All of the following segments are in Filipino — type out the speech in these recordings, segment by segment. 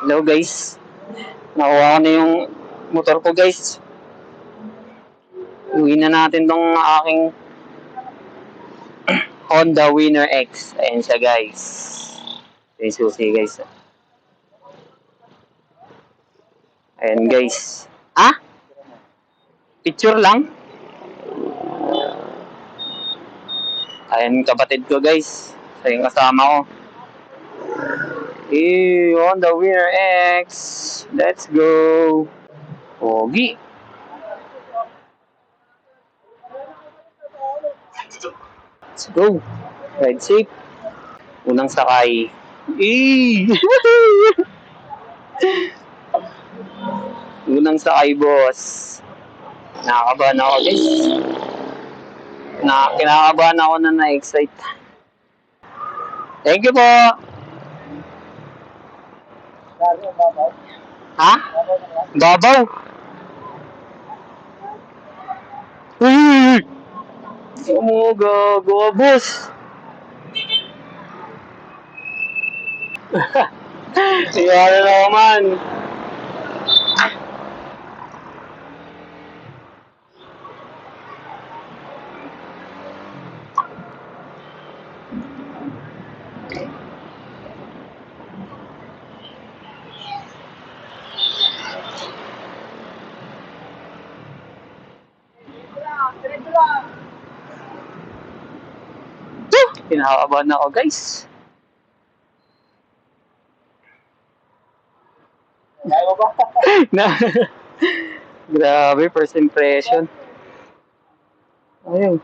Hello guys. Nakuha ko na yung motor ko guys. Uwi na natin tong aking Honda Winner X. Ayan siya guys. Ayan susi guys. Ayan guys. Ah? Picture lang? Ayan kapatid ko guys. So yung kasama ko. Honda Winner X. Let's go. Pogi. Let's go. Ride safe. Unang sakay. Unang sakay, boss. Nakakabahan ako, guys. Kinakabahan ako na na-excite. Thank you po. Ha? Babaw? Uy! Gago, boss. Tingnan na naman. Kinakabahan ako, guys. Na Grabe, first impression. Ayun.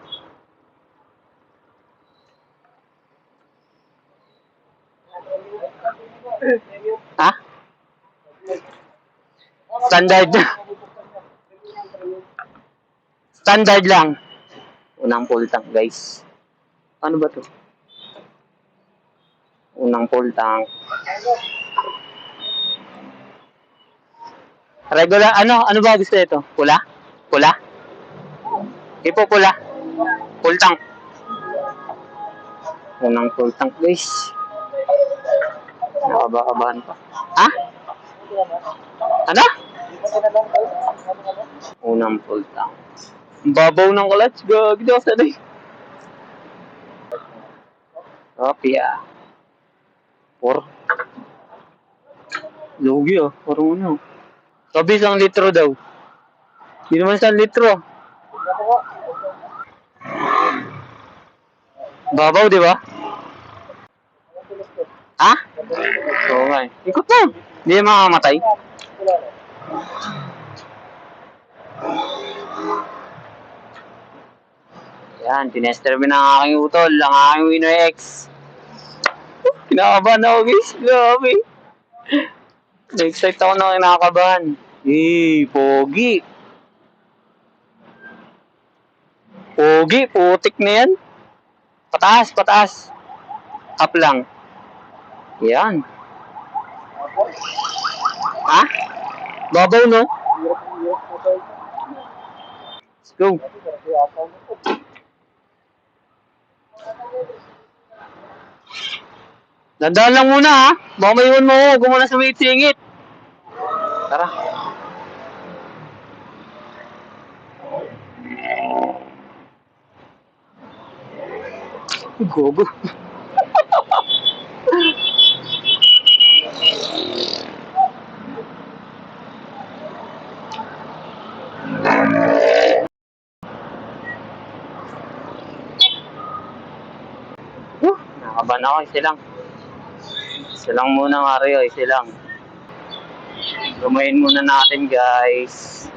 Ha? Standard. Standard lang. Unang full tank, guys. Ano ba to? Unang full tank. Regular, ano ba gusto ito? Pula? Pula? Ipo pula. Full tank. Unang full tank, guys. Nakabakabahan pa. Ha? Ano? Unang full tank. Ang babaw ng clutch. Gagawin ako sanay. Opia. 4. Lugi ah. Parang ano. Sabi 1 litro daw. Hindi naman 1 litro. Babaw, di ba? Ha? Oo nga eh. Ikot na. Hindi na makamatay. Yan, tinester mo ng aking utol, ang aking Winner X. Kinakabahan ako guys, grabe. Na-excite ako na kinakabahan. Pogi. Pogi, putik na yan. Pataas, pataas. Up lang. Yan. Ha? Babaw, no? Let's go. Dandaan lang muna ha. Baka may iwan mo ako. Huwag mo na sumit-singit. Tara. Gogo. Nakaban ako. Isa lang. Isa lang muna Mario. Isa lang. Gamayin muna natin guys.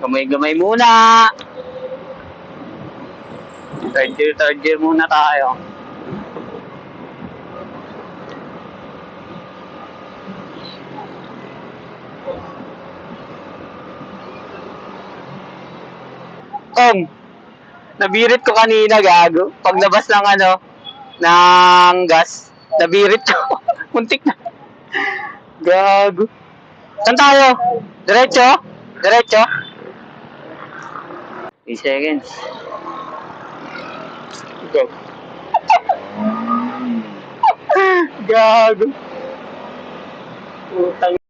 Gamay-gamay muna. Third year muna tayo. Kong, nabirit ko kanina gago. Paglabas ng ng gas, nabirit ko. Muntik na. Gago. Saan tayo? Diretso? Diretso? 3 seconds. Go. Gago. Putang.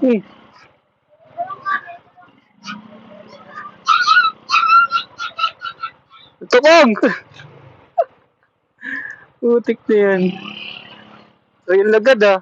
Hmm. Tukog! Putik na yan. So, yung lagad ah.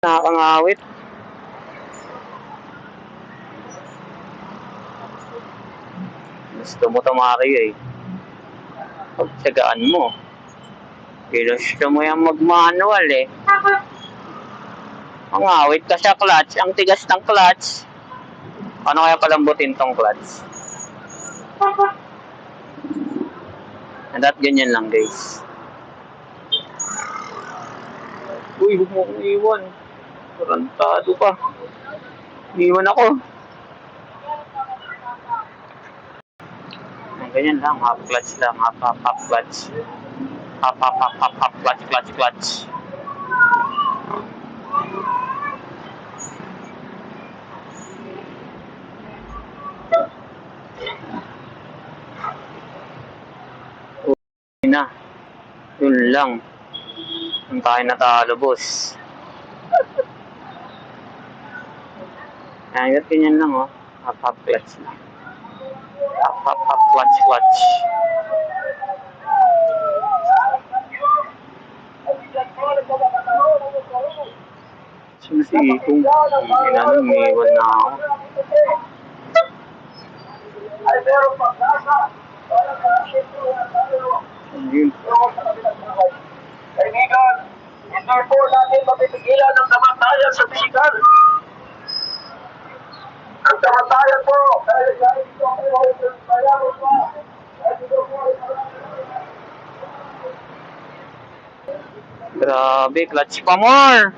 Nakakangawit. Gusto mo tamari eh. Pagtsagaan mo. Ginusto mo yung mag-manual eh. Ang awit ka sa clutch. Ang tigas ng clutch. Ano kaya palambutin tong clutch? At ganyan lang guys. Uy, huwag mo akong iwan. Tarantado ka. Iwan ako. Ganyan lang, half clutch lang, half clutch. Half clutch. Uy na. Yun lang. Ang tayo natalo, boss. Ayan, ganyan lang oh. Half clutch lang. Half clutch. Susi, kung ginano, umiiwan na ako. Ay, pero pag-asa. Yun. Kaibigan, hindi po natin mapipigilan ang kamatayan sa pisikal. Ang kamatayan po, dahil ito ang bayaran pa. Grabe, clutch pa more!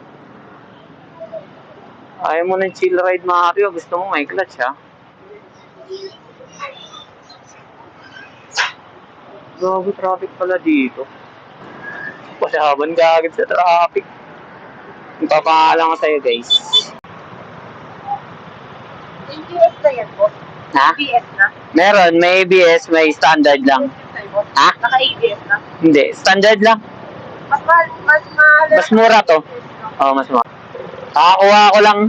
Ayaw mo ng chill ride, Mario. Gusto mo may clutch, ha? Grabe, traffic pala dito. Pasaban ka agad sa traffic. Ipapangalan ko sa'yo, guys. ABS na yan po? Ha? ABS na? Meron, may ABS, may standard lang. Ha? Naka-ABS na? Hindi, standard lang. Mas mahal. Mas mura to. Oo, mas mura. Nakakuha ko lang.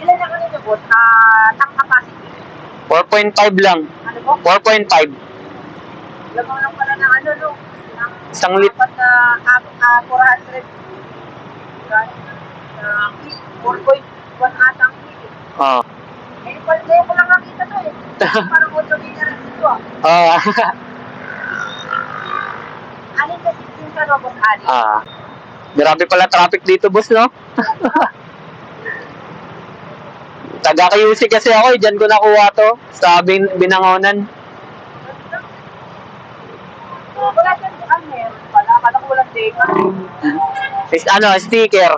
Ilan na kami niyo, boss? Tank capacity. 4.5 lang. Ano po? 4.5. Lagaw lang pala ng ano, no? Ng Isang lit. apat na 400. 4.1 ata ang kilo. Oh. Eh, palde ko lang nakita to eh. Parang auto linear dito ah. Ah. Alin kasi yung sa robot alin? Ah. Grabe pala traffic dito, boss, no? Taga QC kasi ako, eh. Diyan ko nakuha to. Sa Binangonan. Wala dyan, meron pala. Akala ko walang data. Sticker.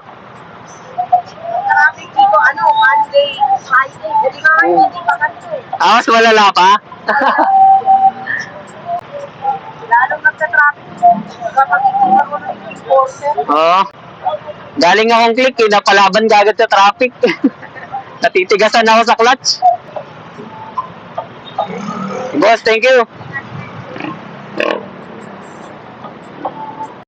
Traffic dito, Monday, Friday. Hindi nga ngayon, hindi pa kanto eh. Ah, mas malala pa? Lalong nagka-traffic. Kapag ikiwan ko ng enforcer. Oo. Galing akong click, eh. Napalaban kagad sa traffic. Natitigasan ako sa clutch. Boss, thank you.